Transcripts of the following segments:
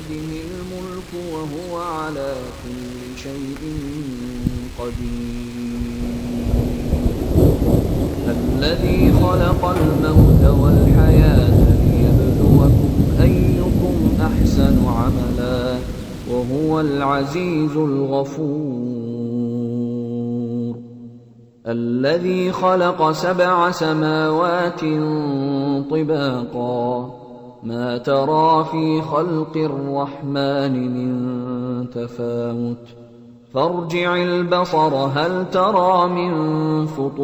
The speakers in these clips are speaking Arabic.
بيده الملك وهو على كل شيء قدير الذي خلق الموت والحياة ليبلوكم أيكم أحسن عملا وهو العزيز الغفور الذي خلق 7 سماوات طباقا ما ترى في خلق الرحمن من تفاوت فارجع البصر هل ترى من فطور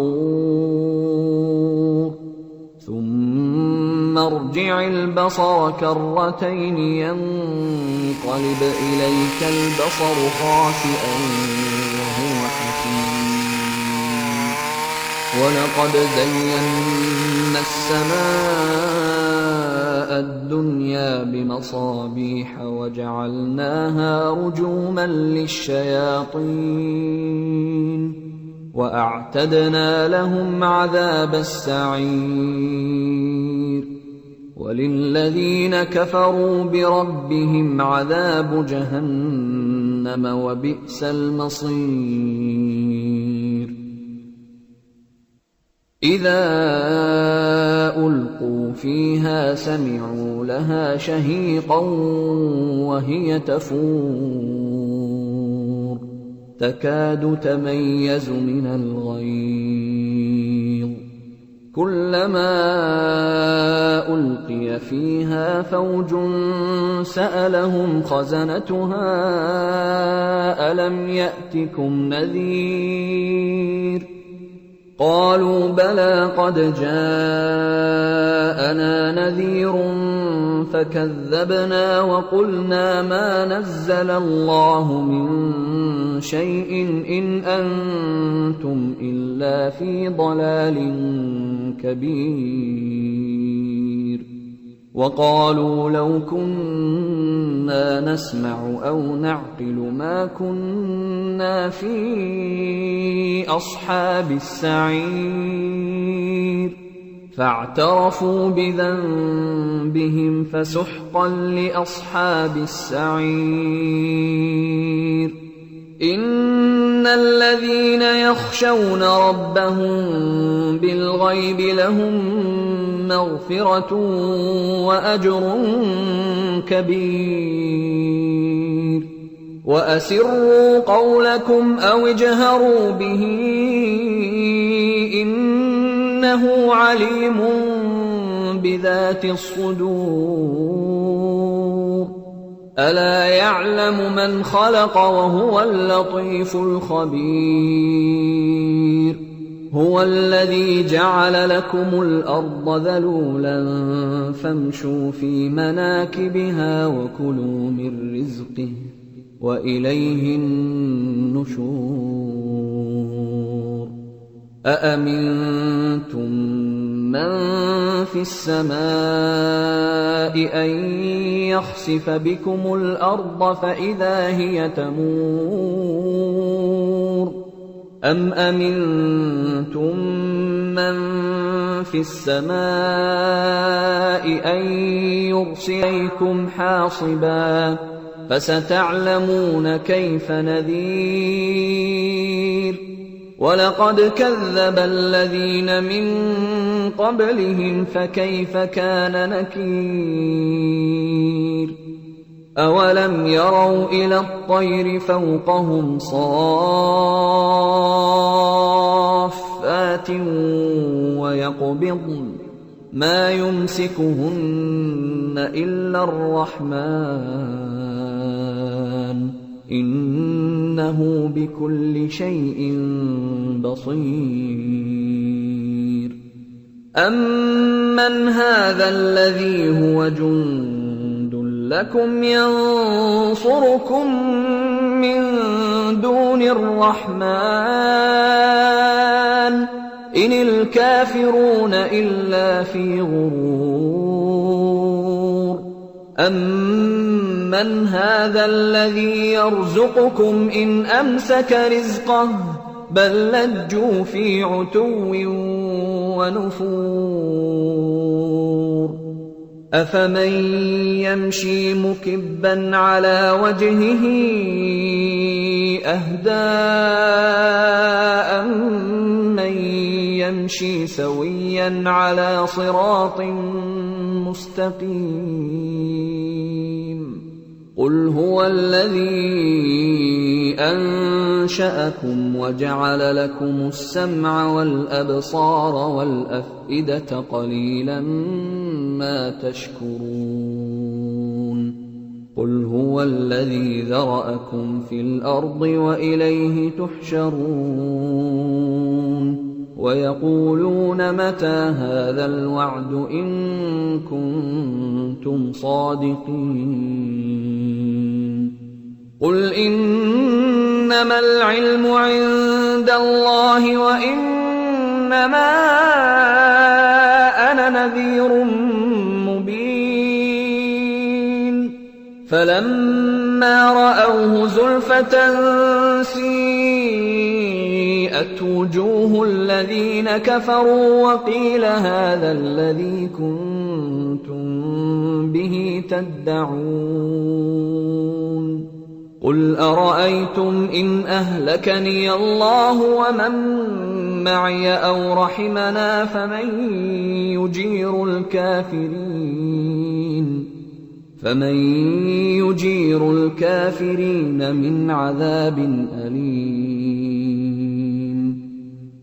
ثم ارجع البصر كرتين ينقلب إليك البصر خاسئا وهو حسير ولقد زينا السماء الدنيا بمصابيح وجعلناها رجوما للشياطين وأعتدنا لهم عذاب السعير وللذين كفروا بربهم عذاب جهنم وبئس المصير إذا ألقوا فيها سمعوا لها شهيقا وهي تفور تكاد تميز من الغيظ كلما ألقي فيها فوج سألهم خزنتها ألم يأتكم نذير قالوا بلى قد جاءنا نذير فكذبنا وقلنا ما نزل الله من شيء إن أنتم إلا في ضلال كبير وقالوا لو كنا نسمع أو نعقل ما كنا في أصحاب السعير فاعترفوا بذنبهم فسحقا لأصحاب السعير إن الذين يخشون ربهم بالغيب لهم مغفرة وأجر كبير وأسروا قولكم أو اجهروا به إنه عليم بذات الصدور ألا يعلم من خلق وهو اللطيف الخبير هو الذي جعل لكم الأرض ذلولا فامشوا في مناكبها وكلوا من رزقه وإليه النشور أأمنتم من في السماء أن يخسف بكم الأرض فإذا هي تمور أم أمنتم من في السماء أن يرسل عليكم حاصبا فستعلمون كيف نذير ولقد كذب الذين من قبلهم فكيف كان نكير أولم يروا إلى الطير فوقهم صافات ويقبضن ما يمسكهن إلا الرحمن إنه بكل شيء بصير أمن هذا الذي هو جند لكم ينصركم من دون الرحمن إن الكافرون إلا في غرور أمن هذا الذي يرزقكم إن أمسك رزقه بل لجوا في عتو ونفور أفمن يمشي مكبا على وجهه أهدى أمن يمشي سويا على صراط مستقيم قل هو الذي أنشأكم وجعل لكم السمع والأبصار والأفئدة قليلا ما تشكرون قل هو الذي ذرأكم في الأرض وإليه تحشرون ويقولون متى هذا الوعد إن كنتم صادقين قل إنما العلم عند الله وإنما أنا نذير مبين فلما رأوه زلفة سيئت وجوه الذين كفروا وقيل هذا الذي كنتم به تدعون قل أرأيتم إن أهلكني الله ومن معي أو رحمنا فمن يجير الكافرين من عذاب أليم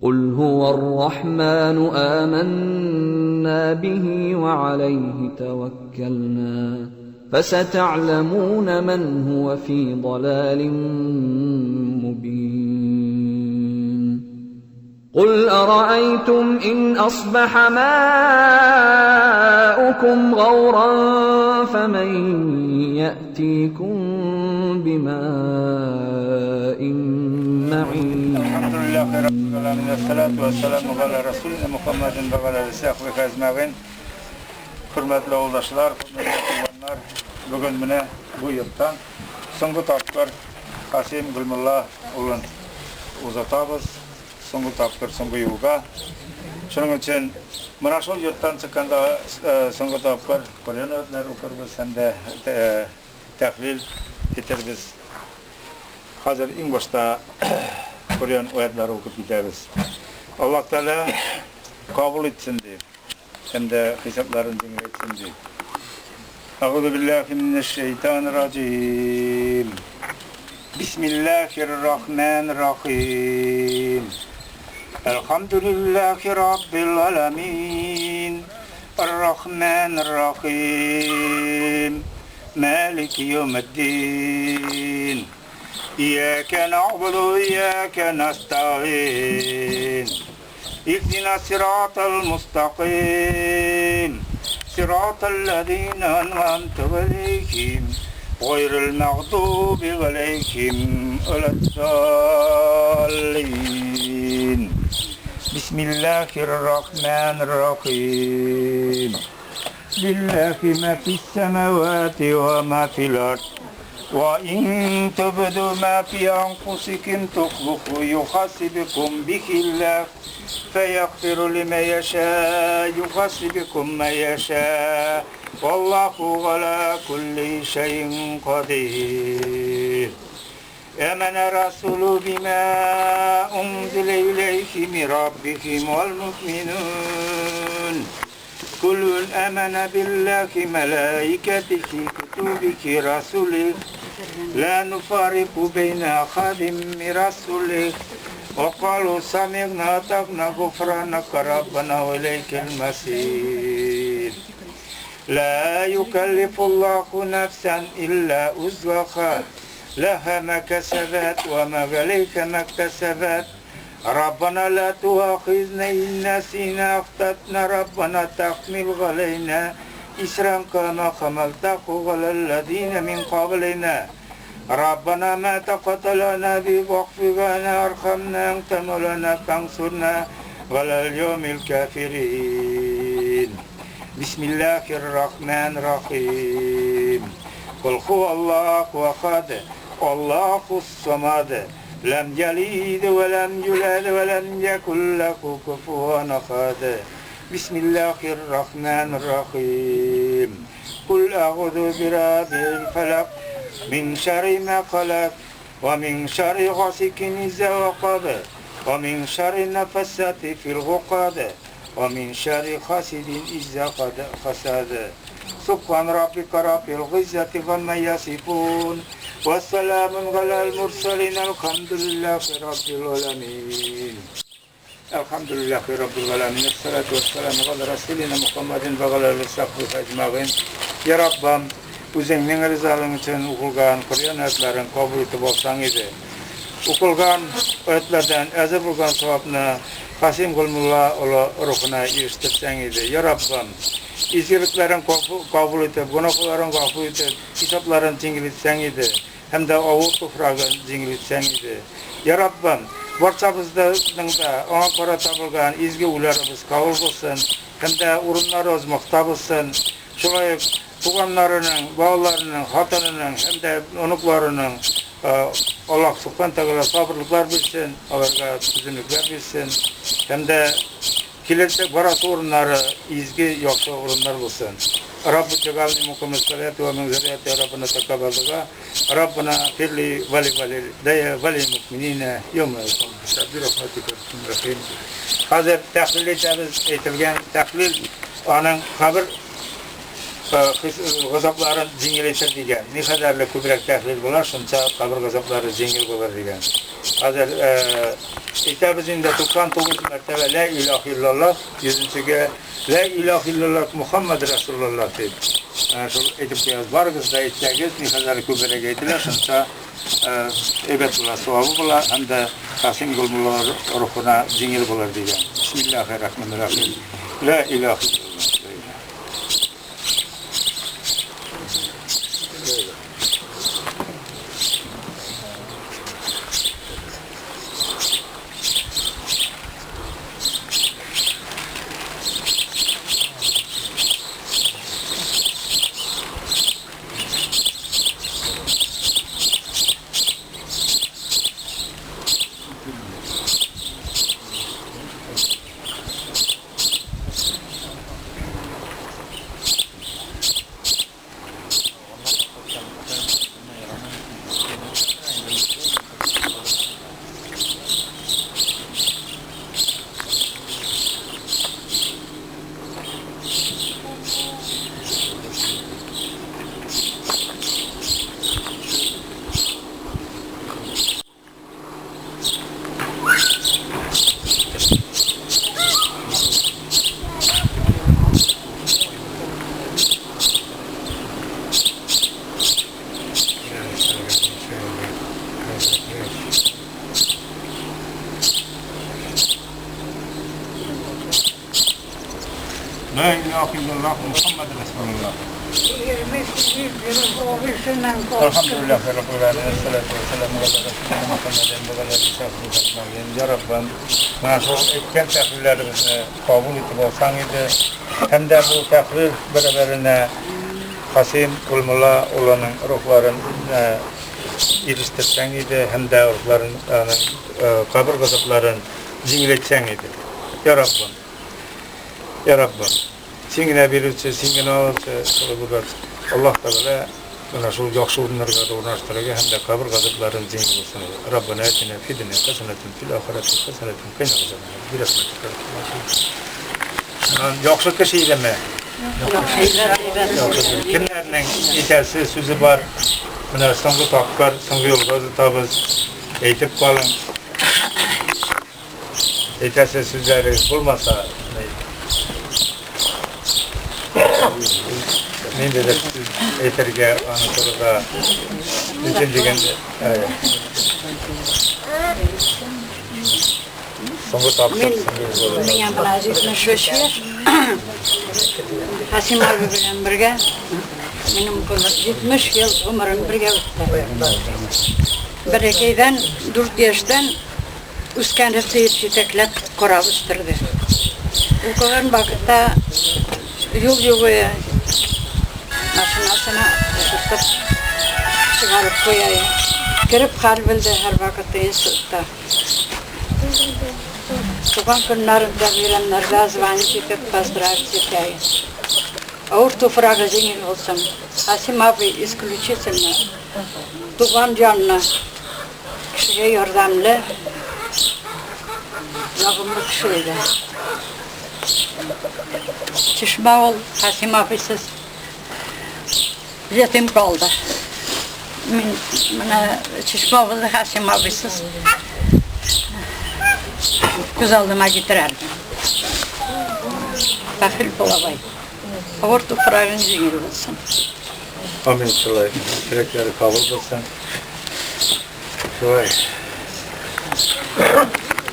قل هو الرحمن آمنا به وعليه توكلنا فستعلمون من هو في ضلال مبين قل أرأيتم إن أصبح ماؤكم غورا فمن يأتيكم بماء معين الحمد لله رب العالمين والصلاة والسلام على رسولنا محمد وعلى آله وصحبه أجمعين. Hürmetli yoldaşlar, hürmetli kullanlar, bugün mine bu yıldan soңғы tapkır Kasim Gülmullah ulan uzatabız. Soңғы tapkır soңғы yılga. Şunun için mına şol yurttan çıkanda soңғы tapkır Kur'an öğretler okuruz hem de tahlil eteriz. Hazır en başta Kur'an öğretler okup gideriz. Allah Teala kabul etsin diye. Hem de hesaplarını dinletsin diye. Euzubillahimineşşeytanirracim. Bismillahirrahmanirrahim. Elhamdülillahi Rabbil alemin. Errahmanirrahim. Maliki yevmiddin. İyyâke na'budu ve iyyâke nesta'in. اهدنا الصراط المستقيم صراط الذين أنعمت عليهم غير المغضوب عليهم ولا الضالين بسم الله الرحمن الرحيم لله ما في السماوات وما في الأرض وإن تبدوا ما في أنفسكم تخفوه يحاسبكم به الله فيغفر لمن يشاء يحاسبكم من يشاء والله على كل شيء قدير آمن الرسول بما أنزل إليه من ربهم والمؤمنون كل آمن بالله ملائكته كتبه رسله لا نفارق بين أحد من رسله وقالوا سمعنا وأطعنا غفرانك ربنا وإليك المصير لا يكلف الله نفسا إلا وسعها لها ما كسبت وما عليها ما اكتسبت ربنا لا تؤاخذنا إن نسينا أخطأنا ربنا تحمل علينا إصرا كما حملته على الذين من قبلنا ربنا ما تقتلنا بواغفر لنا وارحمنا أنت مولانا فانصرنا على اليوم الكافرين بسم الله الرحمن الرحيم قل هو الله أحد الله الصمد لم يلد ولم يولد ولم يكن له كفوا أحد بسم الله الرحمن الرحيم الرجيم قل أعوذ برب الفلق من شر ما خلق ومن شر غاسق إذا وقب ومن شر النفثات في العقد ومن شر حاسد إذا حسد سبحان ربك رب العزة عما يصفون والسلام على المرسلين الحمد لله رب العالمين الحمد لله رب العالمين الصلاة والسلام على رسولنا محمد وعلى آله وصحبه أجمعين Ya Rabbim, o'zingning rizalığın için o'qilgan Qur'on oyatlarini qabul etib olsang edi. O'qilgan oyatlardan azab bo'lgan savobni Qasim Gulmulla ruhuna erishtirsang edi. Ya Rabbim, izgiliklarni qabul etib, gunohlarini g'afur etib, hisoblarini yengiltsang edi. Hamda ovul to'frog'ini yengiltsang edi. Ya Rabbim, barchamizda ona qarata bo'lgan ezgi ularimiz qabul bo'lsin. Hamda o'rinlari o'zmoqda bo'lsin. Şolay tuğanlarının, bağlarının, hatanının hem de onuklarının Allah subhanahu teala sabırlıklar bilsin, onlara tüzünlükler bilsin. Hem de kilise barası orunları, izgi yoksa orunlar olsun. Rabbi cegalni mukammel salatu ve menzeriyati Rabbina takaballığa, Rabbina firli vali mu'minine yevme bir rahmetika rahim. Hazır tahlil etilgen tahlil onun kabir gazapların jengilleşir degan. Ne kadarla ko'proq tahlil bo'lar, shuncha qabr gazoblari jengil bo'lar degan. Hozir kitabimizda 99 martaba la ilaha illalloh, 100-ga la ilaha illalloh Muhammad Rasululloh deb. Shu aytib qo'yamiz. Barig'izda aytsangiz, ne kadar ko'proq aytilar, shuncha ibad bo'lar, savobi bo'lar, hamda Qasim Gulmulla ruhuna jengil bo'lar degan. Bismillahirrohmanirrohim. La ilaha illalloh. La ilahe illallah Muhammed Resulullah. Elhamdülillah Rabbil Alemin. Salatu ve selamu ala Resulina Muhammedin ve ala Aleyhisselatü Vesselam. Ya Rabbim, nasıl etken tahlillerimizni kabul etib olsang edi. Hem de bu tahlil beraberine Qasim Gulmulla ulanın ruhlarını eriştirsen edi. Hem de ruhların kabir gazaplarını jengilletsen edi. Ya Rabbim. Ya Rabbim, singine birisi, singine olsa, Allah Teala bana şu yaxşı orunlarga o'rnashtirgan hamda qabr g'azablarini yengil bo'lsin. Rabbana atina fid dunya hasanatan fil oxirati hasanatan wa qina azaban. Yaxşı kishi edimi? Kimlarning yetarsiz so'zi bor? Mana so'nggi topkor, so'nggi yo'lga o'tamiz. Aytib qoling. Yetarsiz so'zlari bo'lmasa men de eterga ana so'rada nechun deganda so'nggi topshiriq men ham Aziz Mashoshiya Qasim abi bilan birga mening 70 yil umrim birga o'tdi. Barakaydan 4 yoshdan o'sgan yetaklab qora o'stirdi. O'qigan vaqtda yo'l yo'g'i mashinasini to'xtatib chiqarib qo'yay. Kirib hal bildi har vaqt institutda. Tug'an kunlarimda bilamlarda zvonit etib pozdravить etay. Ağır toprağa zengin olsun. Hasim abi исключительно tuğan canlı, kişiye yardımlı, yardımlı kişiydi. Çeşme ol, Hasim abisiz yetim kaldı. Bana çeşme oldu Hasim abisiz. Göz aldıma getirerdim. Bakil bulavay. Ağır toprağın zengin olsun. Amin. Şolay. Dilekleri kabul olsun. Şolay.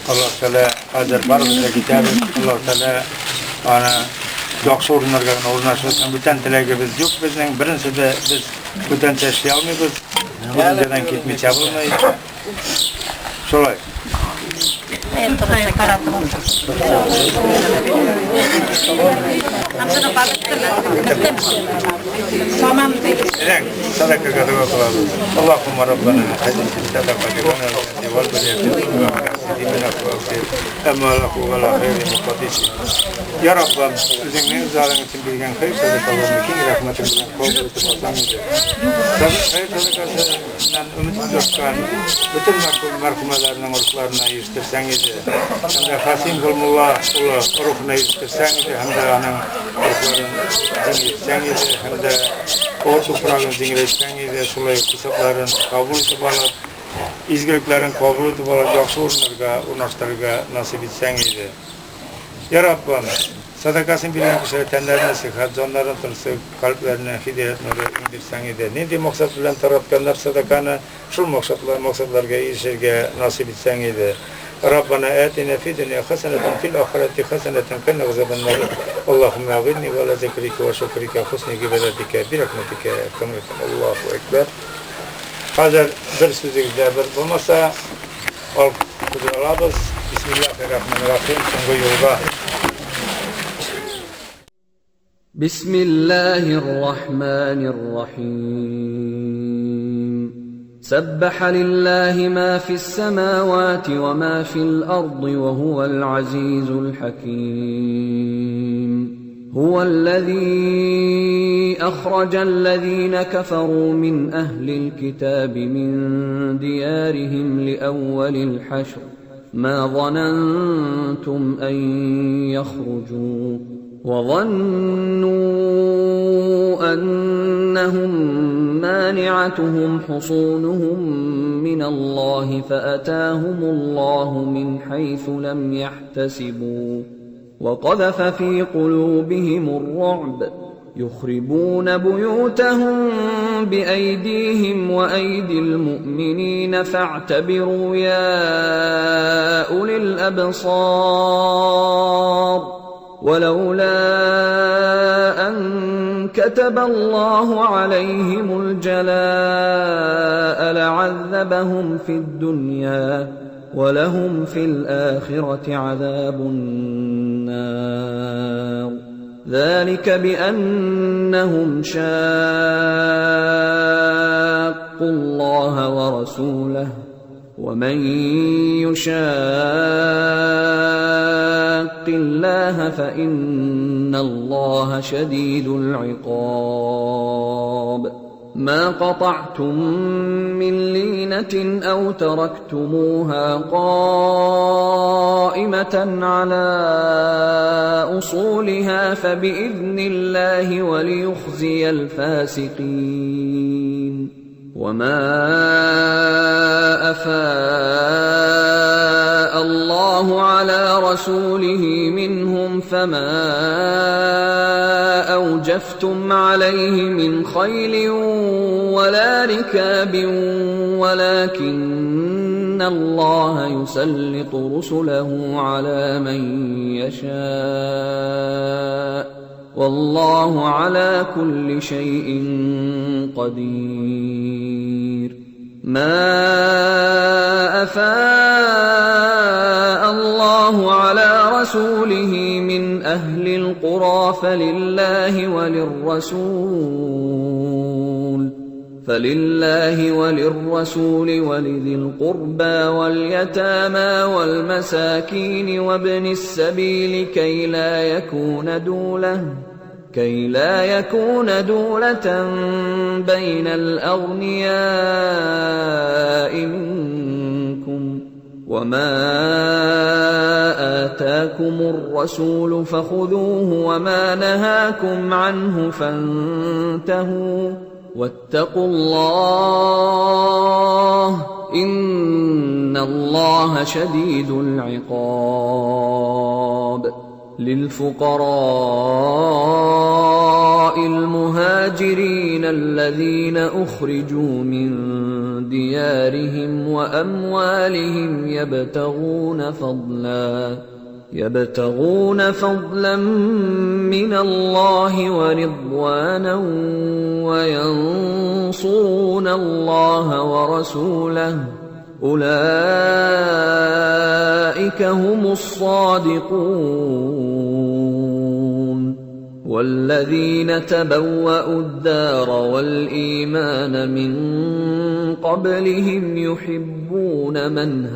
Allah Teala hazır var bize gitarız. Allah Teala ana yaxşı orunlarga o'rnashishdan bütün tilagimiz yok. Bizning birinchisida biz butun tashlay olmaymiz. Bundan ketmaycha bo'lmaydi. Şolay. صدقك اللهم ربنا صدقك Ya Rabbim, özünün zalimi için bilgen hayır sadakalarını kim rahmetin bilen kabul edip olsanız. Hayır sadakasından ümit tutan bütün merhumelerinin oruklarına yetiştirseniz, hem de Hasim Gülmullah ruhuna yetiştirseniz, hem de onun oruklarını yetiştirseniz, hem de o toprağın zingileşseniz, şulay kısıkların kabul edip alıp, izgiliklerin kabul edip alıp, yaxşı orunlarga nasip etseniz. Ya Rabbim, sadakasını bilen kişiler tenlerine sıhhat, canlarına tırsı, kalplerine hidayet nuru indirsen edi. Ne maksat bilen taratkanlar sadakanı, şul maksatlarga erişirge nasip etsen edi. Rabbana atina fi dunya haseneten fil ahireti haseneten qina azabannar. Allahümme a'inni ve la zikrike ve şükrike husni ibadetike bi rahmetike kemreten. Allahu ekber. Hazır bir sözümüzde bir bulmasa al kuduralabız. Bismillahirrahmanirrahim. Sungu yolda. بسم الله الرحمن الرحيم سبح لله ما في السماوات وما في الأرض وهو العزيز الحكيم هو الذي أخرج الذين كفروا من أهل الكتاب من ديارهم لأول الحشر ما ظننتم أن يخرجوا وظنوا أنهم مانعتهم حصونهم من الله فأتاهم الله من حيث لم يحتسبوا وقذف في قلوبهم الرعب يخربون بيوتهم بأيديهم وأيدي المؤمنين فاعتبروا يا أولي الأبصار ولولا أن كتب الله عليهم الجلاء لعذبهم في الدنيا ولهم في الآخرة عذاب النار ذلك بأنهم شاقوا الله ورسوله ومن يشاق الله فإن الله شديد العقاب ما قطعتم من لينة أو تركتموها قائمة على أصولها فبإذن الله وليخزي الفاسقين وما أفاء الله على رسوله منهم فما أوجفتم عليه من خيل ولا ركاب ولكن الله يسلط رسله على من يشاء والله على كل شيء قدير ما أفاء الله على رسوله من أهل القرى فلله وللرسول ولذي القربى واليتامى والمساكين وابن السبيل كي لا يكون دولة كي لا يكون دولة بين الأغنياء منكم. وما آتاكم الرسول فخذوه وما نهاكم عنه فانتهوا واتقوا الله إن الله شديد العقاب. للفقراء المهاجرين الذين أخرجوا من ديارهم وأموالهم يبتغون فضلا من الله ورضوانا وينصرون الله ورسوله أولئك هم الصادقون. والذين تبوأوا الدار والإيمان من قبلهم يحبون من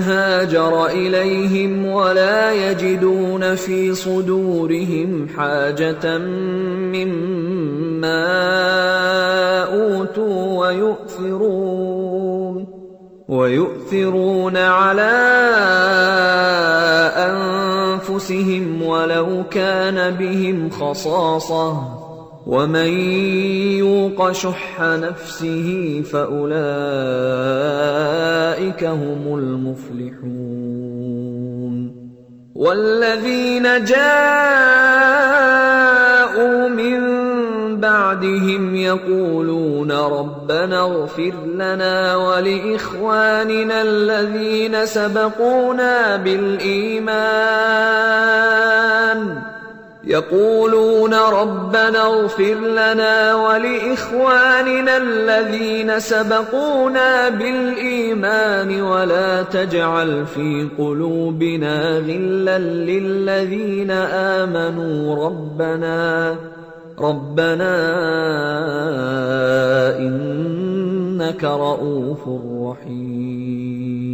هاجر إليهم ولا يجدون في صدورهم حاجة مما أوتوا ويؤثرون على أنفسهم ولو كان بهم خصاصة ومن يوق شح نفسه فأولئك هم المفلحون. والذين جاءوا من بعدهم يقولون ربنا اغفر لنا ولإخواننا الذين سبقونا بالإيمان ولا تجعل في قلوبنا غلا للذين آمنوا ربنا إنك رؤوف رحيم.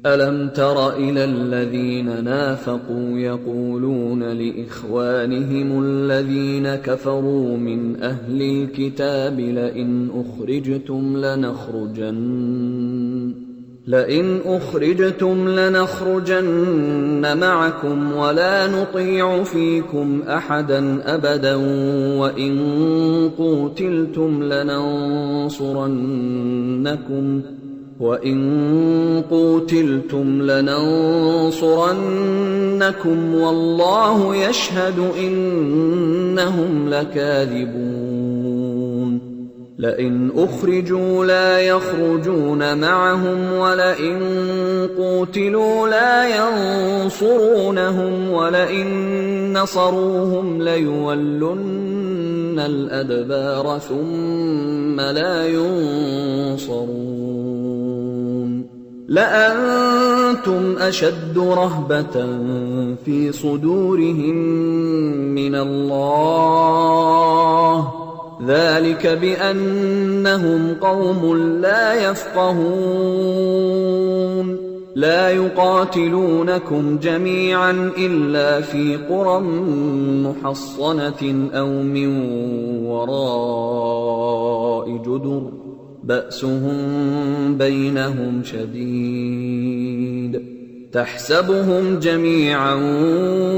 ألم تر إلى الذين نافقوا يقولون لإخوانهم الذين كفروا من أهل الكتاب لئن أخرجتم لنخرجن معكم ولا نطيع فيكم أحدا أبدا وإن قوتلتم لننصرنكم والله يشهد إنهم لكاذبون. لئن أخرجوا لا يخرجون معهم ولئن قوتلوا لا ينصرونهم ولئن نصروهم ليولن الأدبار ثم لا ينصرون. لأنتم أشد رهبة في صدورهم من الله ذلك بأنهم قوم لا يفقهون. لا يقاتلونكم جميعا إلا في قرى محصنة أو من وراء جدر بأسهم بينهم شديد تحسبهم جميعا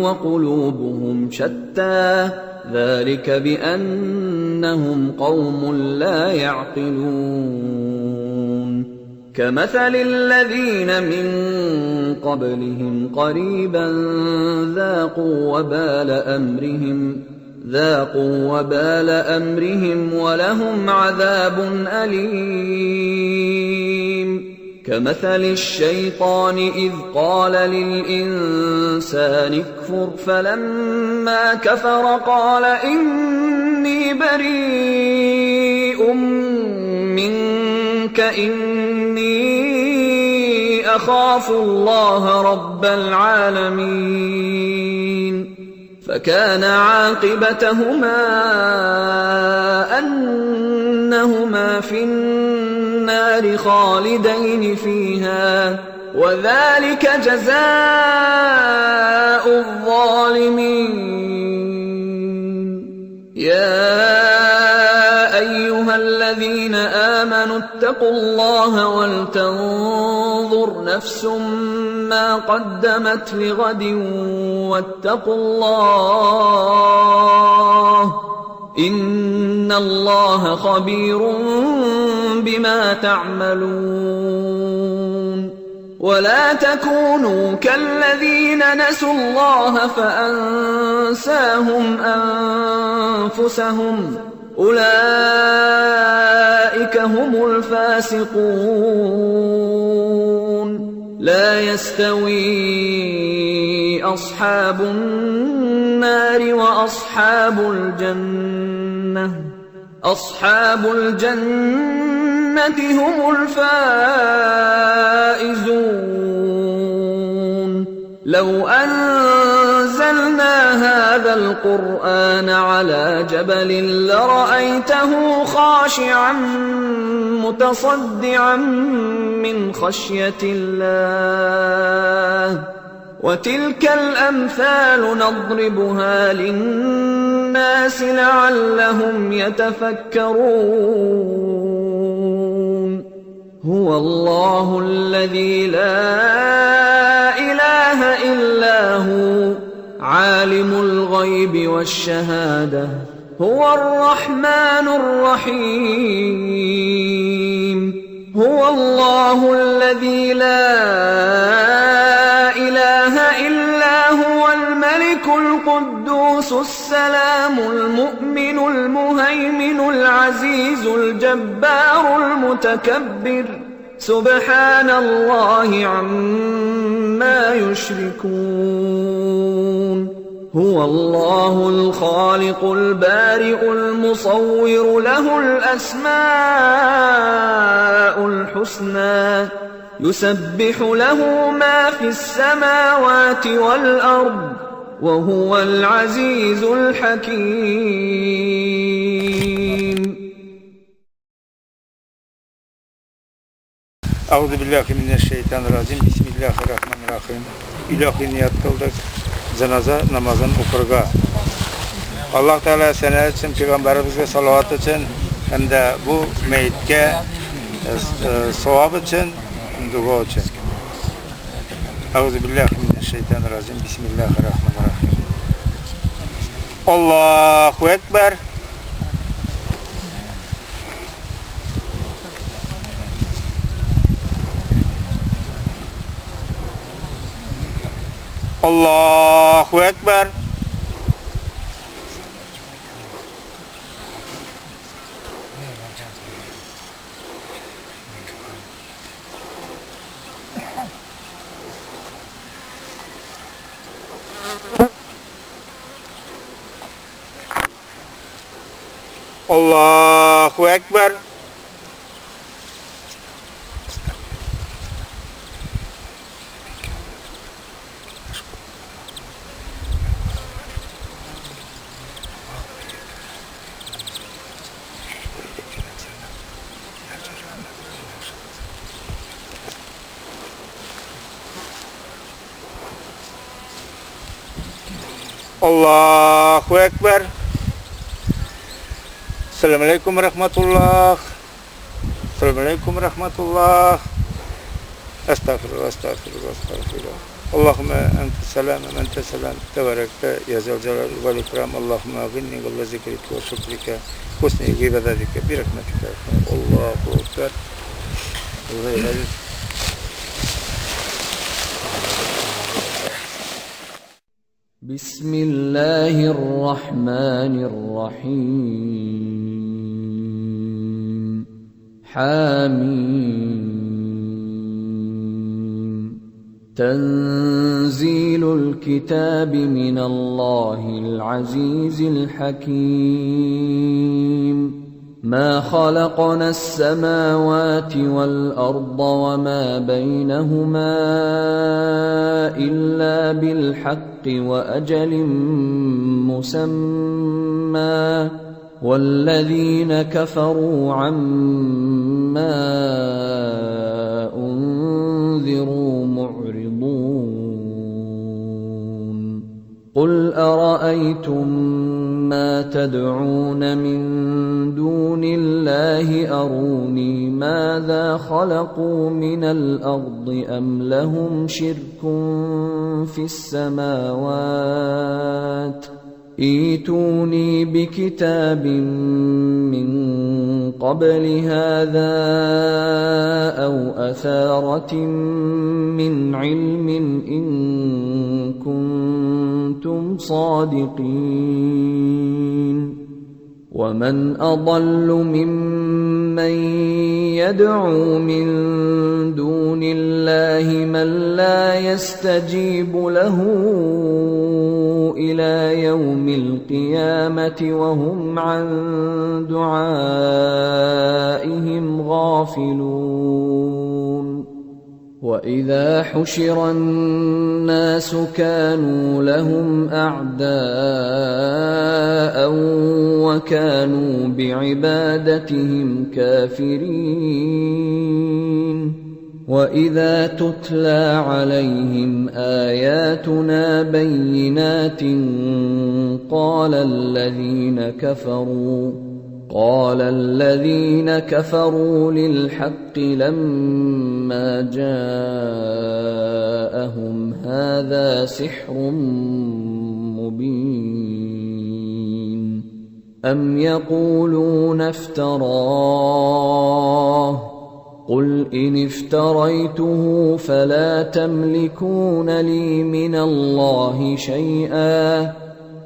وقلوبهم شتى ذلك بأنهم قوم لا يعقلون. كمثل الذين من قبلهم قريبا ذاقوا وبال أمرهم ولهم عذاب أليم. كمثل الشيطان إذ قال للإنسان اكفر فلما كفر قال إني بريء منك إني أخاف الله رب العالمين. فكان عاقبتهما أنهما في النار خالدين فيها وذلك جزاء الظالمين. يا أيها الذين آمنوا اتقوا الله ولتنظر نفس ما قدمت لغد واتقوا الله إن الله خبير بما تعملون. ولا تكونوا كالذين نسوا الله فأنساهم أنفسهم أولئك هم الفاسقون. لا يستوي أصحاب النار وأصحاب الجنة أصحاب الجنة هم الفائزون. لو أنزلنا هذا القرآن على جبل لرأيته خاشعا متصدعا من خشية الله. وتلك الأمثال نضربها للناس لعلهم يتفكرون. هو الله الذي لا إله إلا هو عالم الغيب والشهادة هو الرحمن الرحيم. هو الله الذي لا إله إلا هو الملك القدوس السلام المؤمن المهيمن العزيز الجبار المتكبر سبحان الله عما يشركون. هو الله الخالق البارئ المصور له الأسماء الحسنى يسبح له ما في السماوات والأرض وهو العزيز الحكيم. Euzu billahi mineşşeytanirracim. Bismillahirrahmanirrahim. İlahi niyat kıldık. Cenaze namazını okurga. Allah Teala seneler için, Peygamberimize salavat için hem de bu meyitke sevap için, dua için. Euzu billahi mineşşeytanirracim. Bismillahirrahmanirrahim. Allahu Ekber. Allahu Ekber. Allahu Ekber. Allahu Ekber. Assalamualaikum warahmatullah. Assalamualaikum warahmatullah. Estağfirullah, estağfirullah, estağfirullah. Allahümme ente selam, ente selam. Tebarekte ya zel celal vel ikram. Allahümme aginni ve zikrike ve şükrike. Husni ibadetike bi rahmetike. Allahu Ekber. Bismillahirrahmanirrahim. Hamim. Tenzilul kitabi minallahil azizil hakim. ما خلقنا السماوات والأرض وما بينهما إلا بالحق وأجل مسمى والذين كفروا عما أنذروا قل أرأيتم ما تدعون من دون الله أروني ماذا خلقوا من الأرض أم لهم شرك في السماوات ائتوني بكتاب من قبل هذا أو أثارة من علم إن كنتم صادقين ومن أضل ممن يدعو من دون الله من لا يستجيب له إلى يوم القيامة وهم عن دعائهم غافلون وإذا حشر الناس كانوا لهم أعداء وكانوا بعبادتهم كافرين وإذا تتلى عليهم آياتنا بينات قال الذين كفروا للحق لما جاءهم هذا سحر مبين أم يقولون افتراه قل إن افتريته فلا تملكون لي من الله شيئا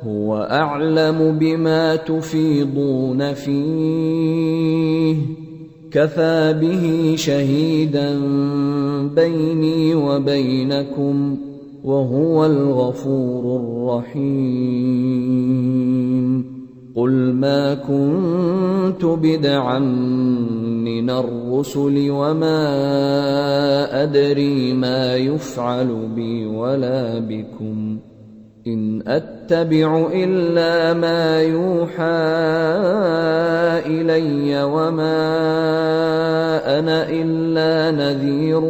هو أعلم بما تفيضون فيه كفى به شهيدا بيني وبينكم وهو الغفور الرحيم قل ما كنت بدعا من الرسل وما أدري ما يفعل بي ولا بكم إن أتبع إلا ما يوحى إلي وما أنا إلا نذير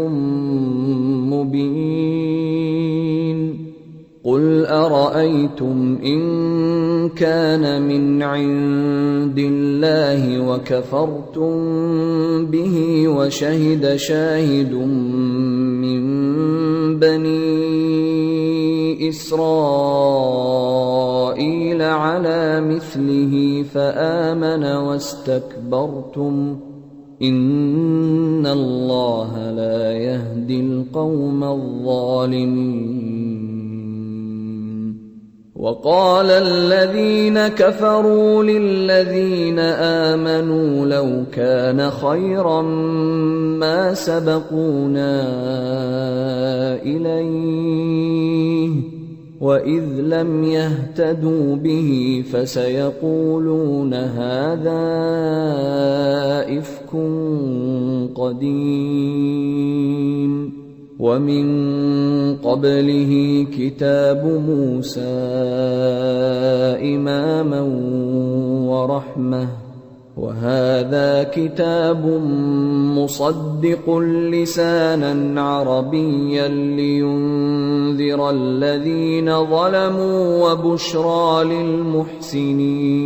مبين قل أرأيتم إن كان من عند الله وكفرتم به وشهد شاهد من بني إسرائيل على مثله فآمن واستكبرتم إن الله لا يهدي القوم الظالمين وقال الذين كفروا للذين آمنوا لو كان خيرا ما سبقونا إليه وإذ لم يهتدوا به فسيقولون هذا إفك قديم ومن قبله كتاب موسى إماما ورحمة وهذا كتاب مصدق لسانا عربيا لينذر الذين ظلموا وبشرى للمحسنين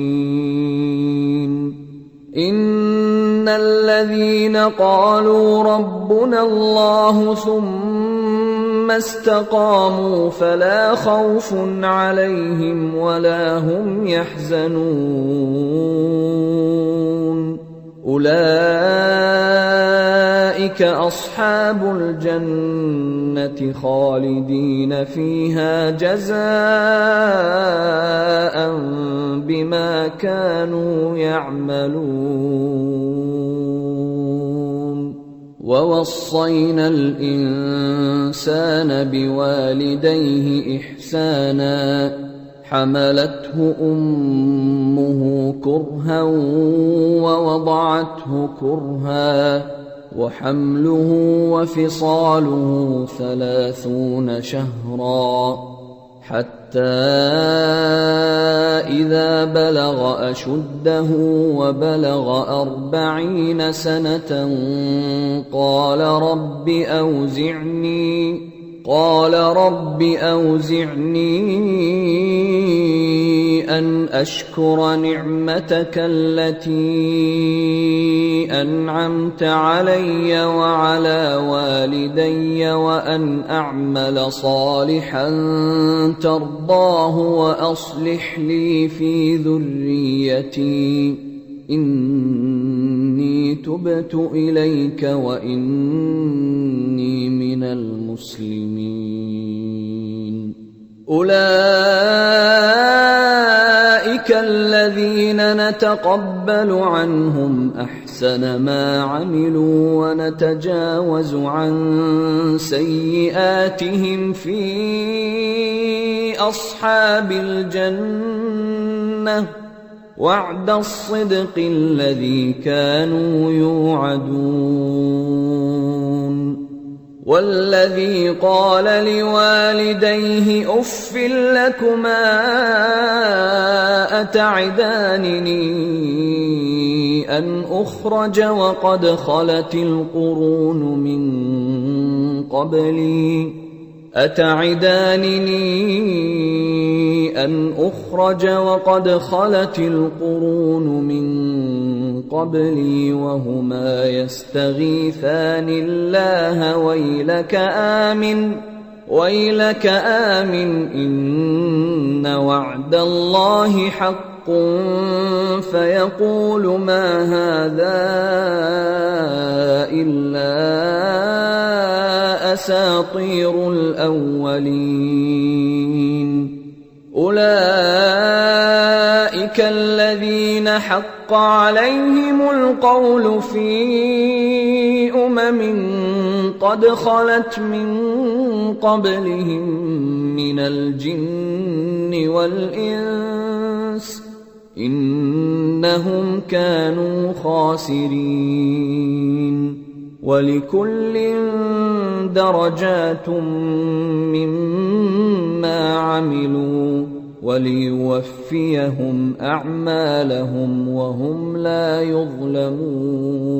إن الذين قالوا ربنا الله ثم استقاموا فلا خوف عليهم ولا هم يحزنون أولئك أصحاب الجنة خالدين فيها جزاء بما كانوا يعملون ووصينا الإنسان بوالديه إحسانا حملته أمه كرها ووضعته كرها وحمله وفصاله 30 شهرا حتى إذا بلغ أشده وبلغ 40 سنة قال قال رب أوزعني أن أشكر نعمتك التي أنعمت علي وعلى والدي وأن أعمل صالحا ترضاه وأصلح لي في ذريتي إني تبت إليك وإني من المسلمين. أولئك الذين نتقبل عنهم أحسن ما عملوا ونتجاوز عن سيئاتهم في أصحاب الجنة وعد الصدق الذي كانوا يوعدون. والذي قال لوالديه أف لكما أتعدانني أن أخرج وقد خلت القرون من قبلي أن أخرج وقد خلت القرون من قبلي وهما يستغيثان الله ويلك آمن إن وعد الله حق فيقول ما هذا إلا أساطير الأولين. أولئك الذين حق عليهم القول في قد خلت من قبلهم من الجن والإنس إنهم كانوا خاسرين. ولكل درجات مما عملوا وليوفيهم أعمالهم وهم لا يظلمون.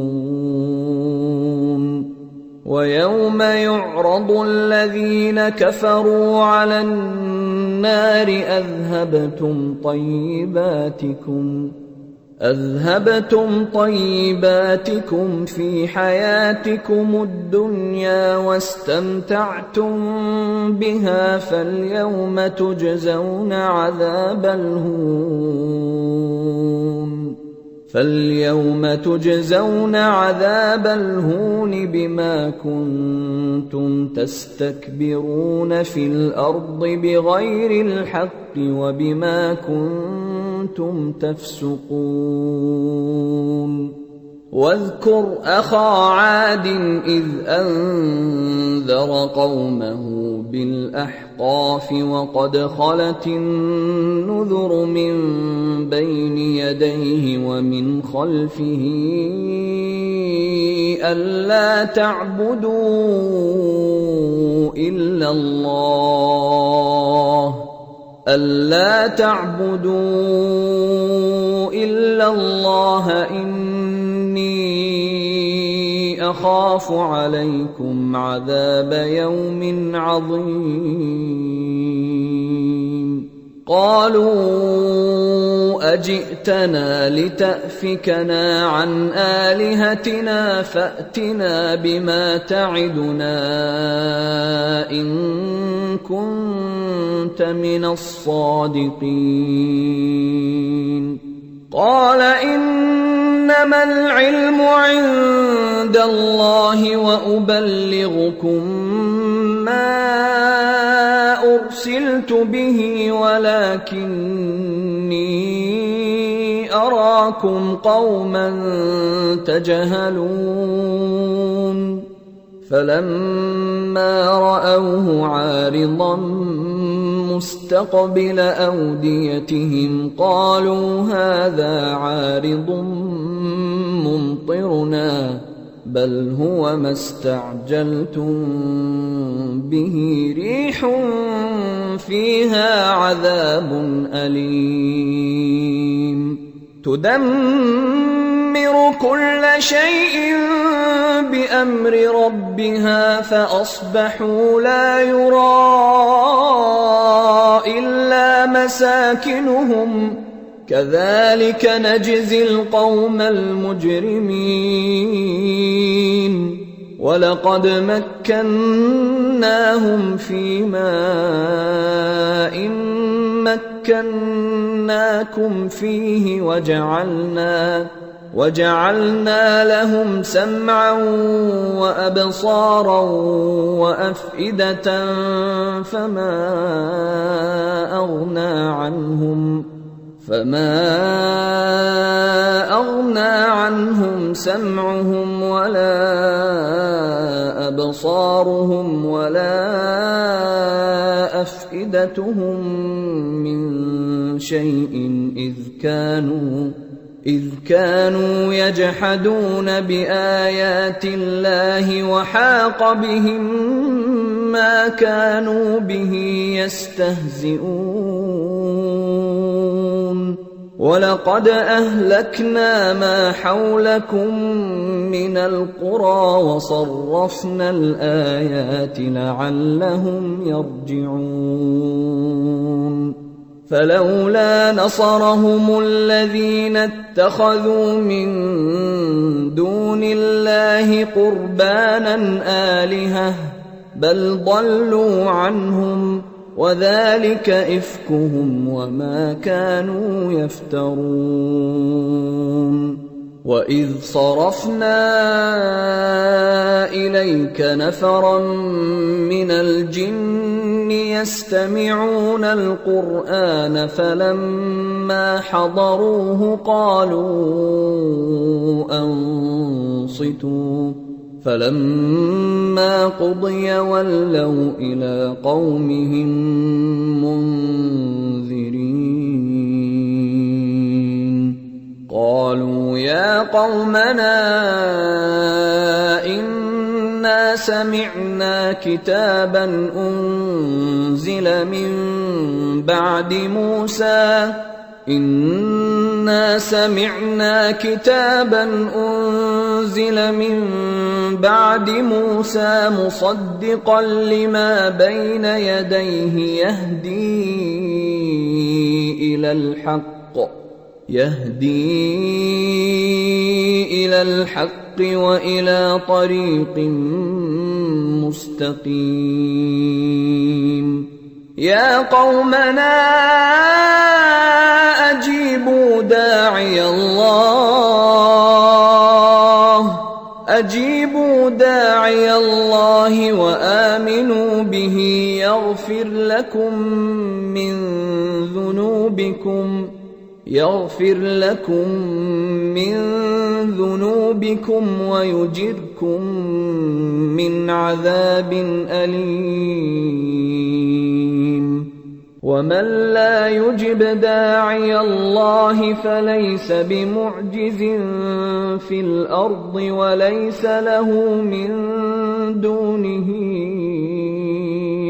ويوم يعرض الذين كفروا على النار أذهبتم طيباتكم في حياتكم الدنيا واستمتعتم بها فاليوم تجزون عذاب الهون بما كنتم تستكبرون في الأرض بغير الحق وبما كنتم تفسقون. واذكر أخا عاد إذ أنذر قومه بالأحقاف وقد خلت النذر من بين يديه ومن خلفه ألا تعبدوا إلا الله إني أخاف عليكم عذاب يوم عظيم. قالوا أجئتنا لتأفكنا عن آلهتنا فأتنا بما تعدنا إن كنت من الصادقين. قال إنما العلم عند الله وأبلغكم ما أرسلت به ولكني أراكم قوما تجهلون. فلما رأوه عارضا مستقبل أوديتهم قالوا هذا عارض ممطرنا بل هو ما استعجلتم به ريح فيها عذاب أليم تدمر تدمر كل شيء بأمر ربها فأصبحوا لا يرى إلا مساكنهم كذلك نجزي القوم المجرمين ولقد مكناهم في ماء مكناكم فيه وجعلنا لهم سمعا وأبصارا وأفئدة فما أغنى عنهم سمعهم ولا أبصارهم ولا أفئدتهم من شيء إذ كانوا يجحدون بآيات الله وحاق بهم ما كانوا به يستهزئون ولقد أهلكنا ما حولكم من القرى وصرفنا الآيات لعلهم يرجعون فلولا نصرهم الذين اتخذوا من دون الله قربانا آلهة بل ضلوا عنهم وذلك إفكهم وما كانوا يفترون وإذ صرفنا إليك نفرا من الجن يستمعون القرآن فلما حضروه قالوا أنصتوا فلما قضي ولوا إلى قومهم منذرين قالوا يا قومنا إنا سمعنا كتابا أنزل من بعد موسى مصدقا لما بين يديه يهدي إلى الحق وإلى طريق مستقيم يا قومنا أجيبوا داعي الله وآمنوا به يغفر لكم من ذنوبكم ويجركم من عذاب أليم ومن لا يجب داعي الله فليس بمعجز في الأرض وليس له من دونه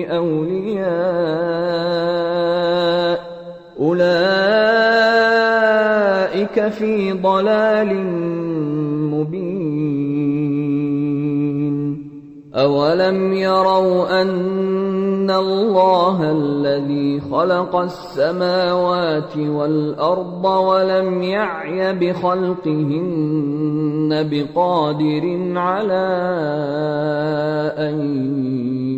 أولياء أولئك في ضلال مبين أولم يروا أن الله الذي خلق السماوات والأرض ولم يعي بخلقهن بقادر على أن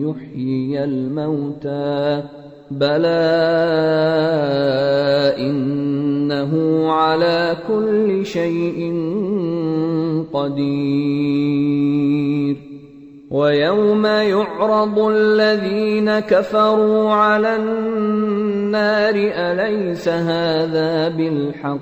يحيي الموتى بلى إنه على كل شيء قدير ويوم يعرض الذين كفروا على النار أليس هذا بالحق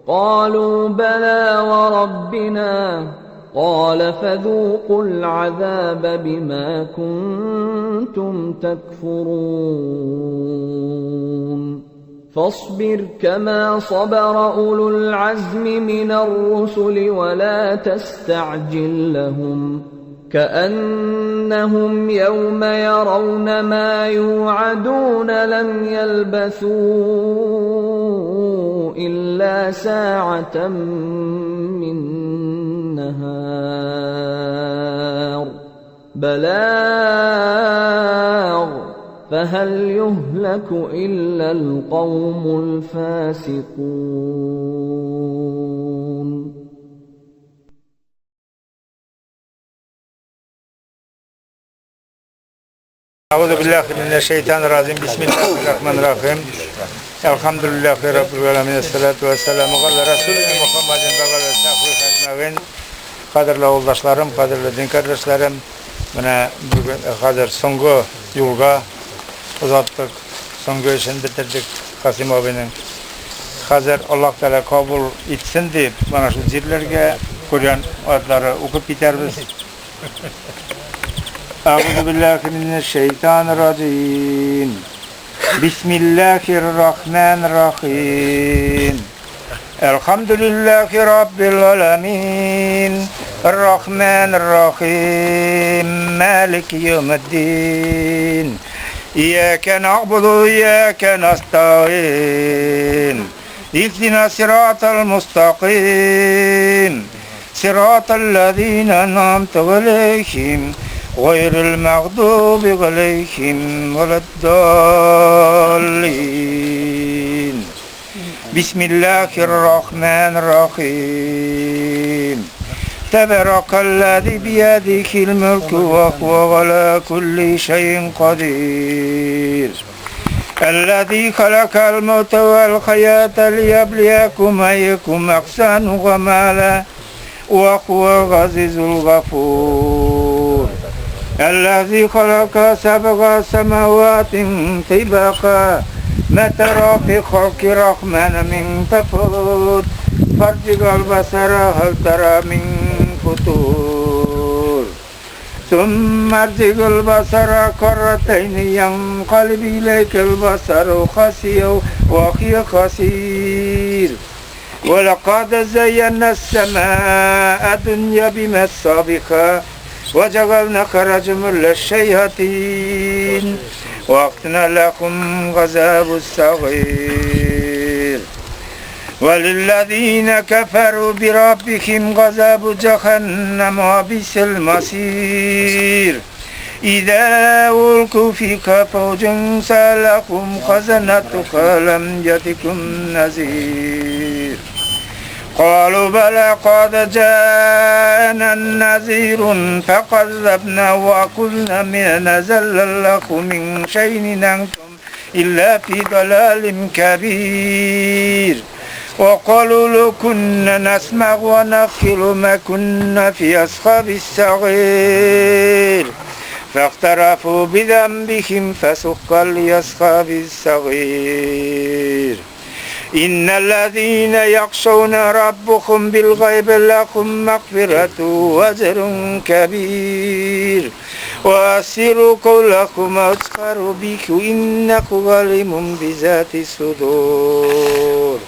قالوا بلى وربنا قال فذوقوا العذاب بما كنتم تكفرون فاصبر كما صبر أولو العزم من الرسل ولا تستعجل لهم كأنهم يوم يرون ما يوعدون لم يلبثوا إلا ساعة من نهار بلاغ فهل يهلك إلا القوم الفاسقون أعوذ بالله من الشيطان الرجيم بسم الله الرحمن الرحيم الحمد لله رب العالمين الصلاة والسلام على Resulü Muhammedin ve ala sahbihi ecmaîn. Kadirli yoldaşlarım, kadirli din kardeşlerim, bugün hazır songu yolga uzattık, songu işini bitirdik Kasım abinin. Hazır Allah Teala kabul etsin deyip bana şu zirlerge Kur'an adları okup biteriz. Euzu billahi mineşşeytanirracim. Bismillahirrahmanirrahim. Elhamdülillahi rabbil alamin. Errahmanirrahim. Maliki yevmiddin. İyyâke na'budu ve iyyâke nestaîn. İhdina sıratal mustakim. Sıratallezîne en'amte aleyhim. غير المغضوب عليهم ولا الضالين بسم الله الرحمن الرحيم تبارك الذي بيده الملك وهو على كل شيء قدير الذي خلق الموت والحياة ليبليكم أيكم أحسن عملا وهو العزيز الغفور الذي خلق سبع سماوات طباقا ما ترى في خلق الرحمن من تفاوت فارجع البصر هل ترى من فطور ثم ارجع البصر كرتين ينقلب إليك البصر خاسئا وهو خسير ولقد زينا السماء الدنيا بمصابيح وجعلنا خرجا من الشياطين وأعتدنا لهم عذاب السعير وللذين كفروا بربهم عذاب جهنم وبئس المصير إذا ألقوا فيها فوجا سألهم خزنتها لم يأتكم نذير قالوا بلى قد جاءنا نذير فكذبنا وقلنا ما نزل لكم من شيء أنتم إلا في ضلال كبير وقالوا لو كنا نسمع ونعقل ما كنا في أصحاب السعير فاقترفوا بذنبهم فسحقا لأصحاب السعير إن الذين يخشون ربهم بالغيب لهم مغفرة وأجر كبير وأسروا قولكم وأجهروا به إنه عليم بذات الصدور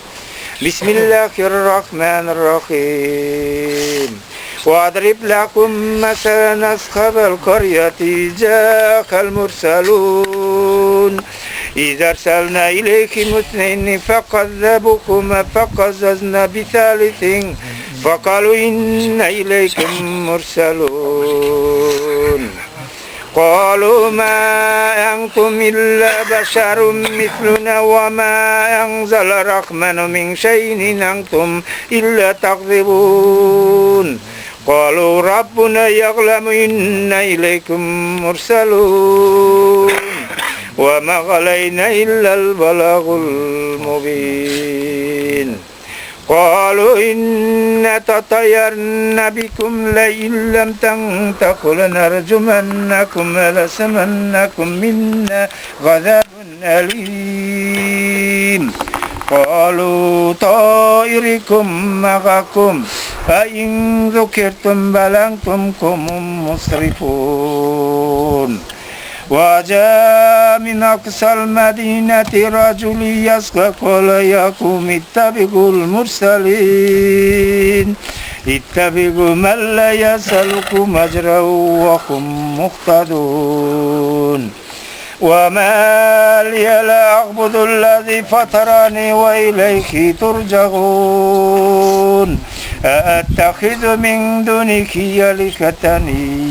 بسم الله الرحمن الرحيم وأضرب لكم مثلا أصحاب القرية جاءك المرسلون إذا أرسلنا إليكم اثنين فكذبوكما فقززنا بثالث فقالوا إنا إليكم مرسلون قالوا ما أنتم إلا بشر مثلنا وما أنزل الرحمن من شيء أنتم إلا تكذبون قالوا ربنا يعلم إنا إليكم مرسلون وما علينا إلا البلاغ المبين قالوا إنا تطيرنا بكم لئن لم تنتهوا لنرجمنكم وليمسنكم منا عذاب أليم قالوا طائركم معكم فإن ذكرتم بل أنتم قوم مسرفون وجاء من أقصى المدينة رجل يسعى قال يا قوم اتبعوا المرسلين اتبعوا من لا يسألكم أجرا وهم مهتدون وما لي لا أعبد الذي فطرني وإليه ترجعون أأتخذ من دونك آلهة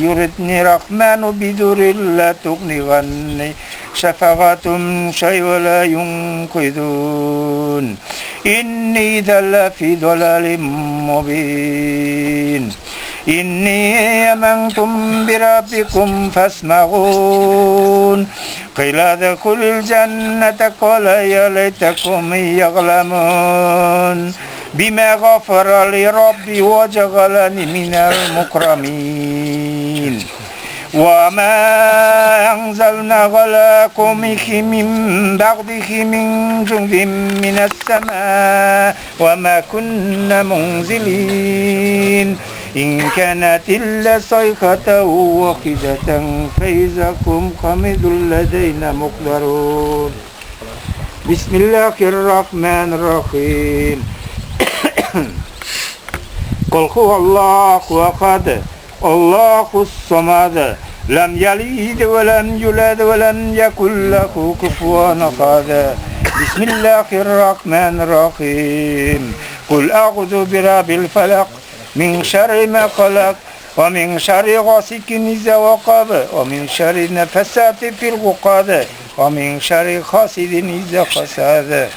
يردني الرحمن بضر لا تغني عني شفاعتهم شيئا ولا ينقذون إني إذا لفي ضلال مبين إني آمنتم بربكم فاسمعون قيل ادخل الجنة قال يا ليتكم يعلمون بما غفر لي ربي وجعلني من المكرمين وما أنزلنا على قومه من بعده من جند من السماء وما كنا منزلين إن كانت إلا صيحة واحدة فإذا هم قامد لدينا مقدرون بسم الله الرحمن الرحيم قل هو الله أحد الله الصمد لم يلد ولم يولد ولم يكن له كفوا أحد بسم الله الرحمن الرحيم قل أعوذ برب الفلق من شر ما خلق ومن شر غاسق إذا وقب ومن شر النفثات في العقد ومن شر حاسد إذا حسد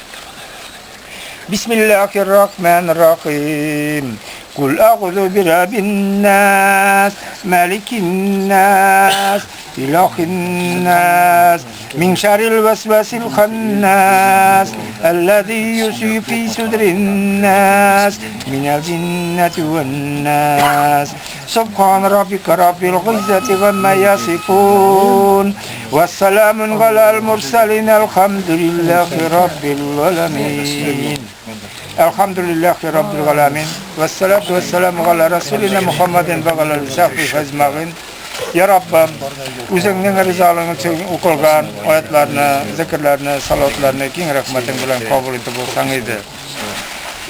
بسم الله الرحمن الرحيم قل أعوذ برب الناس مالك الناس إله الناس من شر الوسواس الخناس الذي يوسوس في صدور الناس من الجنة والناس سبحان ربك رب العزة عما يصفون والسلام على المرسلين الحمد لله رب العالمين الحمد لله رب العالمين والصلاة والسلام على رسولنا محمد وعلى آله وصحبه أجمعين Ya Rabbim, o'zingning rizoligi uchun o'qilgan oyatlarni, zikrlarni, salotlarni keng rahmating bilan qabul etib bo'lsang edi.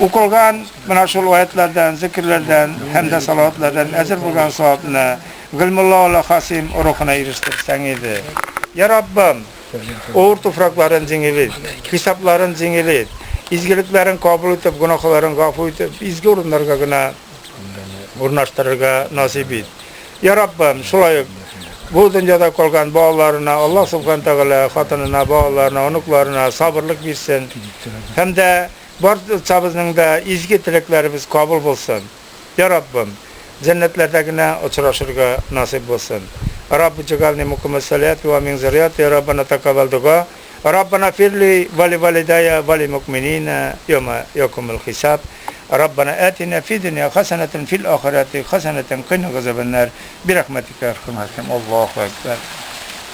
O'qilgan mana shu oyatlardan, zikrlardan hamda salotlardan ajr bo'lgan savobni G'ilmulloh Hasim ruhuna erishtirsang edi. Ya Rabbim, o'g'ir tufroqlarini jengilib, hisoblarini jengilib, izgiliklarini qabul etib, gunohlarini g'afur etib, izgi o'rinlarga o'rnashtirishga nasib et. Ya Rabbim, şulay bu dünyada qolgan bolalarına Allah subhanahu taala xotinina, bolalarına, onuqlarına sabırlık versin. Hem de barcamızın da izgi tileklerimiz kabul olsun. Ya Rabbim, cennetlerdekine uçurashırga nasip olsun. Rabbi cegalni muqim salat ve min zurriyati Rabbana taqabbal du'a. Rabbana firli ve li validayya ve li mu'minina yawma yaqumul hisab. ربنا آتنا في الدنيا حسنة في الآخرة حسنة قنا عذاب النار برحمتك يا أرحم الراحمين الله أكبر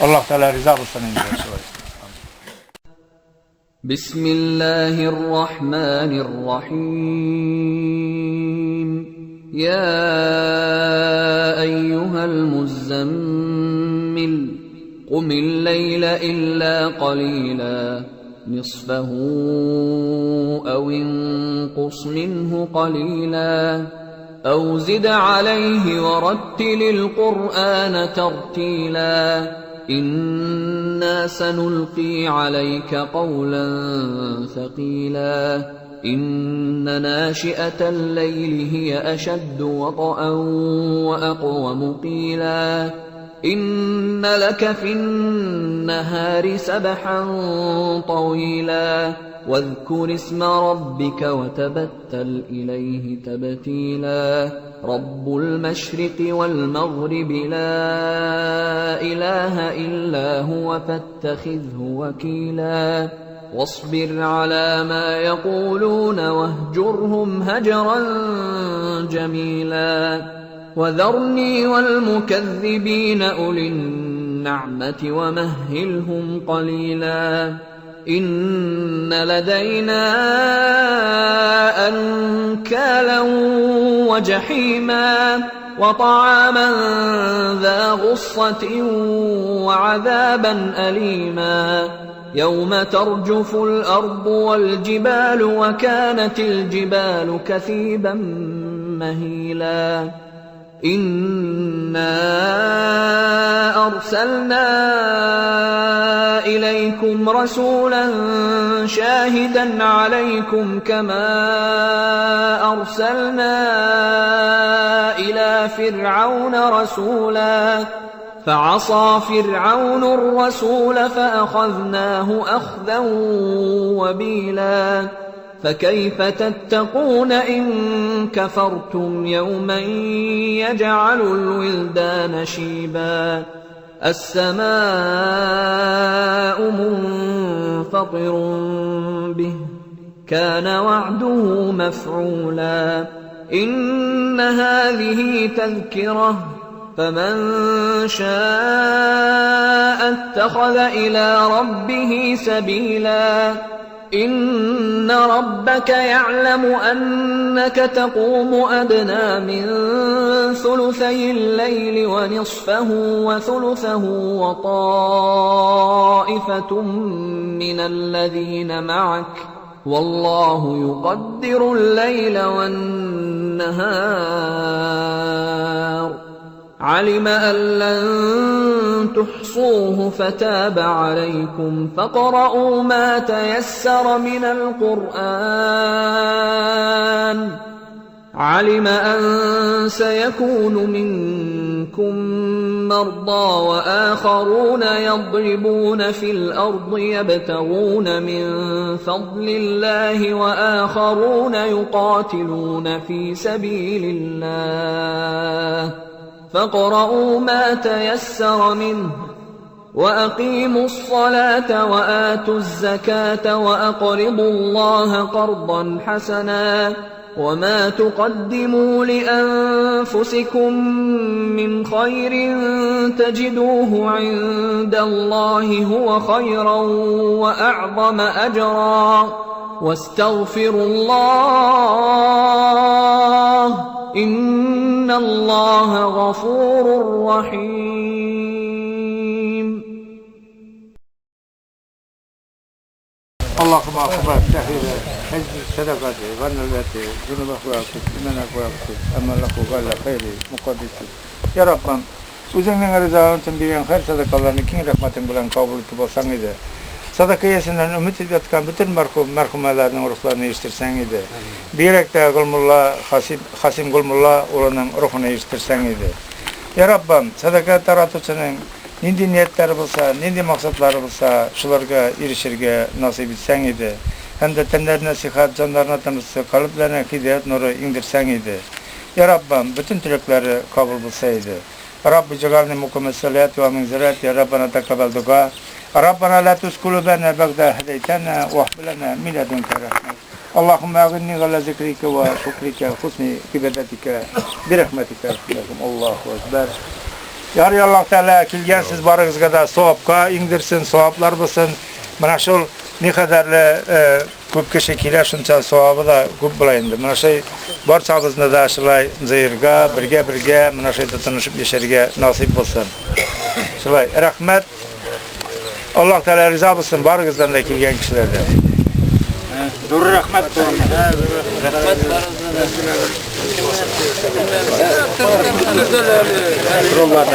الله تعالى رضا بالصلاة بسم الله الرحمن الرحيم يا أيها المزمل قم الليل إلا قليلا نصفه أو انقص منه قليلا أو زد عليه ورتل القرآن ترتيلا إنا سنلقي عليك قولا ثقيلا إن ناشئة الليل هي أشد وطئا وأقوم قيلا إن لك في النهار سبحا طويلا واذكر اسم ربك وتبتل إليه تبتيلا رب المشرق والمغرب لا إله إلا هو فاتخذه وكيلا واصبر على ما يقولون واهجرهم هجرا جميلا وذرني والمكذبين أولي النعمة ومهلهم قليلا إن لدينا أنكالا وجحيما وطعاما ذا غصة وعذابا أليما يوم ترجف الأرض والجبال وكانت الجبال كثيبا مهيلا إنا أرسلنا إليكم رسولا شاهدا عليكم كما أرسلنا إلى فرعون رسولا فعصى فرعون الرسول فأخذناه أخذا وبيلا فكيف تتقون إن كفرتم يوما يجعل الولدان شيبا السماء منفطر به كان وعده مفعولا إن هذه تذكرة فمن شاء اتخذ إلى ربه سبيلا إن ربك يعلم أنك تقوم أدنى من ثلثي الليل ونصفه وثلثه وطائفة من الذين معك والله يقدر الليل والنهار علم أن لن تحصوه فتاب عليكم فاقرؤوا ما تيسر من القرآن علم أن سيكون منكم مرضى وآخرون يضربون في الأرض يبتغون من فضل الله وآخرون يقاتلون في سبيل الله فاقرؤوا ما تيسر منه وأقيموا الصلاة وآتوا الزكاة وأقرضوا الله قرضا حسنا وما تقدموا لأنفسكم من خير تجدوه عند الله هو خيرا وأعظم أجرا واستغفروا الله إن الله غفور رحيم اللهم أخبر تحيل حج صدقاتي ونلاتي ذنوب أخواتي من أخواتي أما لك وقال خيري مقدسي يا رب O'zingning rizoing uchun bergan xayr sadaqalarni keng rahmating bilan qabul etib olsang edi. Sadaqa yesidan umid etayotgan butun marhumalarning ruhlarini eshitirsang edi. Buyrakda Gulmulla Hasim Gulmulla o'g'lining ruhini eshitirsang edi. Ya Rabbim, sadaqa taratuvchining nindi niyatlari bo'lsa, nindi maqsadlari bo'lsa, shularga erishirga nasib etsang edi. Hamda tanlar nasihat, jonlarni tanisi, qalblarni hidayat nuri ingdirsang edi. Ya Rabbim, bütün tilaklari qabul bo'lsa edi. Rabbi ij'alni muqim as-salati wa min zurriyyati Rabbana taqabbal du'a. Rabbana la tuzigh qulubana ba'da idh hadaytana wa hab lana min ladunka rahmah. Allahumma aghnini ala zikrika wa shukrika wa husni ibadatika bi rahmatika. Allahu akbar. Ya Allah Taala kelgansiz baringizga da savobga ingdirsin, savoblar bo'lsin. Mana shu nekadarli ko'p kishi kelar shuncha savobi da ko'p bo'laydi. Mana shu barchamizni da shulay zirga birga mana shu tanishib yasharga nasib bo'lsin. Shulay rahmat. Allah Taala rizo bo'lsin baringizdan da kelgan kishilardan. Dur rahmat bo'lsin. Rahmat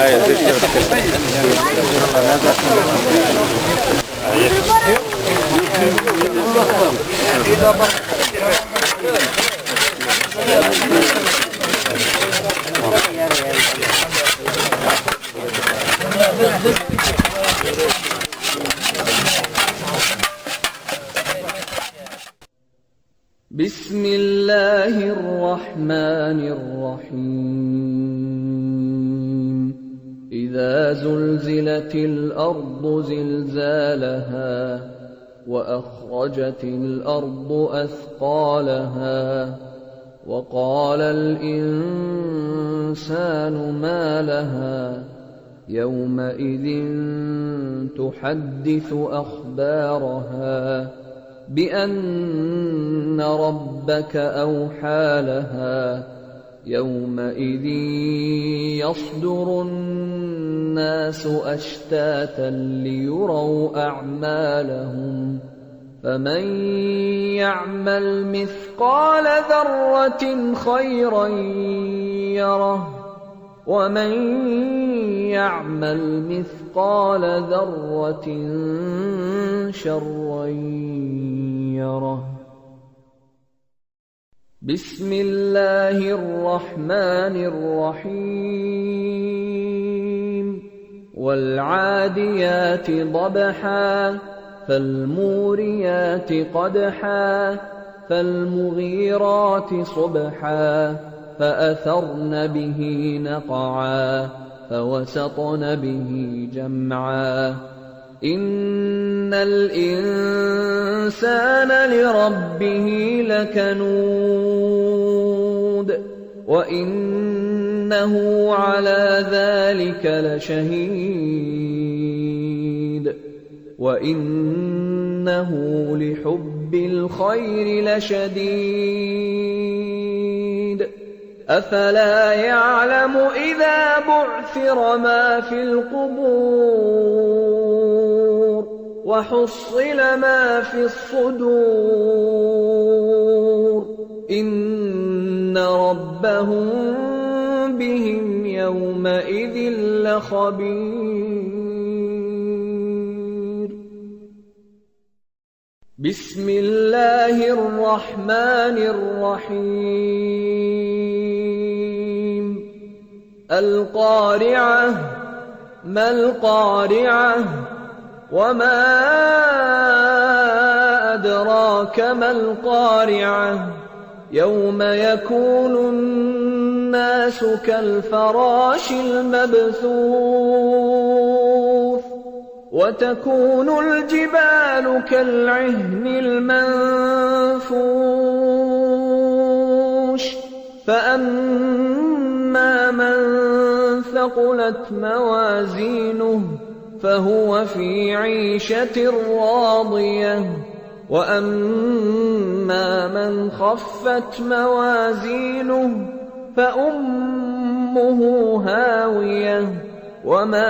بسم الله الرحمن الرحيم إذا زلزلت الأرض زلزالها وأخرجت الأرض أثقالها وقال الإنسان ما لها يومئذ تحدث أخبارها بأن ربك أوحى لها يومئذ يصدر الناس أشتاتا ليروا أعمالهم فمن يعمل مثقال ذرة خيرا يره ومن يعمل مثقال ذرة شرا يره. بسم الله الرحمن الرحيم. والعاديات ضبحا فالموريات قدحا فالمغيرات صبحا فأثرن به نقعا فوسطن به جمعا. إن الإنسان لربه لكنود وإنه على ذلك لشهيد وإنه لحب الخير لشديد. أفلا يعلم إذا بعثر ما في القبور وحصل ما في الصدور إن ربهم بهم يومئذ لخبير. بسم الله الرحمن الرحيم. القارعة ما القارعة وما أدراك ما القارعة يوم يكون الناس كالفراش المبثوث وتكون الجبال كالعهن المنفوش. فأما من ثقلت موازينه فهو في عيشة راضية وأما من خفت موازينه فأمه هاوية وما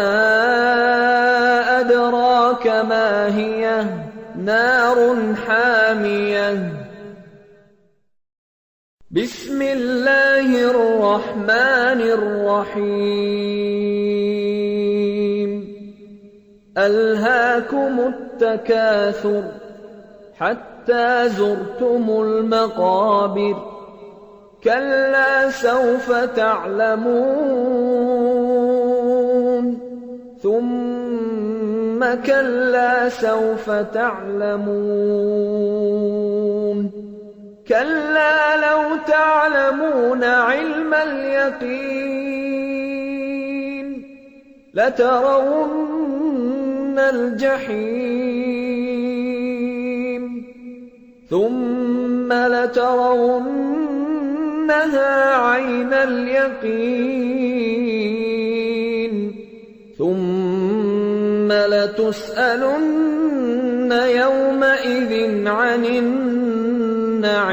أدراك ما هي نار حامية. بسم الله الرحمن الرحيم. ألهاكم التكاثر حتى زرتم المقابر كلا سوف تعلمون ثم كلا سوف تعلمون كلا لو تعلمون علم اليقين لترون الجحيم ثم لترونها عين اليقين ثم لتسألن يومئذ عن النعيم.